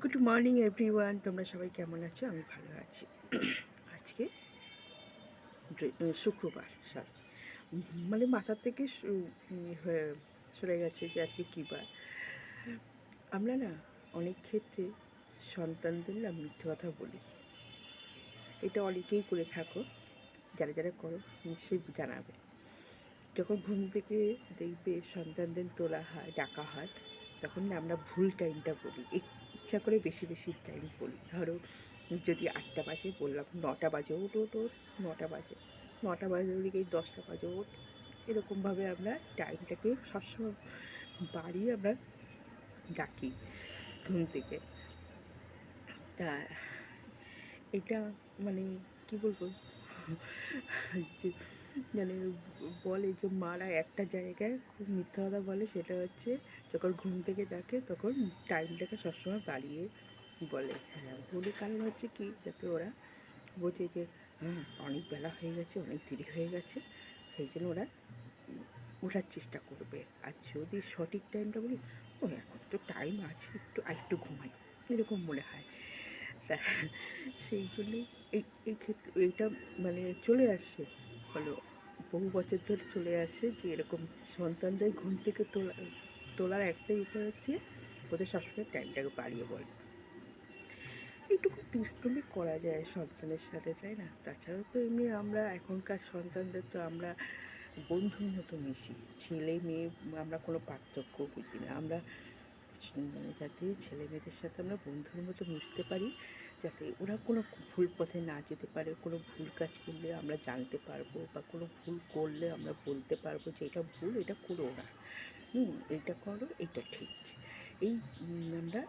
Good morning everyone, তোমরা সবাই কেমন আছো? আমি ভালো আছি। আজকে শুক্রবার, সরি, মানে মাথার থেকে হয়ে সরে গেছে যে আজকে কী বার। আমরা না অনেক ক্ষেত্রে সন্তানদের না মিথ্যে কথা বলি। এটা অনেকেই করে থাকো, যারা যারা করো নিশ্চয়ই জানাবে। যখন ঘুম থেকে দেখবে সন্তানদের তোলা হয়, ডাকা হয়, তখন না আমরা ভুল টাইমটা বলি, ইচ্ছা করে বেশি বেশি টাইম বলি। ধরো যদি 8টা বাজে, বললাম 9টা বাজে ওঠ ওঠ ওঠ, 9টা বাজে, 9টা বাজে ওদিকে 10টা বাজে ওঠ। এরকমভাবে আমরা টাইমটাকে সবসময় বাড়িয়ে আমরা ডাকি ঘুম থেকে। তা এটা মানে কী বলবো, যে মানে বলে যে মারা একটা জায়গায় খুব মিথ্যা কথা বলে, সেটা হচ্ছে যখন ঘুম থেকে ডাকে তখন টাইমটাকে সবসময় বাড়িয়ে বলে। হ্যাঁ, বলে কারণ হচ্ছে কি, যাতে ওরা বোঝে যে অনেক বেলা হয়ে গেছে, অনেক দেরি হয়ে গেছে, সেই জন্য ওরা ওঠার চেষ্টা করবে। আর যদি সঠিক টাইমটা বলি, ও এখন তো টাইম আছে, একটু ঘুমাই, এরকম মনে হয়। তা সেই জন্যই এই ক্ষেত্রে এইটা মানে চলে আসছে, হলো বহু বছর ধরে চলে আসছে যে এরকম সন্তানদের ঘুম থেকে তোলার একটাই উপায় হচ্ছে ওদের সবসময় টাইমটাকে বাড়িয়ে বলে। এইটুকু দুষ্টুমি করা যায় সন্তানের সাথে, তাই না? তাছাড়াও তো এমনি আমরা এখনকার সন্তানদের তো আমরা বন্ধুর মতো মিশি, ছেলে মেয়ে আমরা কোনো পার্থক্য বুঝি না। আমরা মানে যাতে ছেলে মেয়েদের সাথে আমরা বন্ধুর মতো মিশতে পারি, যাতে ওরা কোনো ভুল পথে না যেতে পারে। কোনো ভুল কাজ করলে আমরা জানতে পারবো, বা কোনো ভুল করলে আমরা বলতে পারবো যে এটা ভুল, এটা করো না, এইটা করো, এটা ঠিক। এই আমরা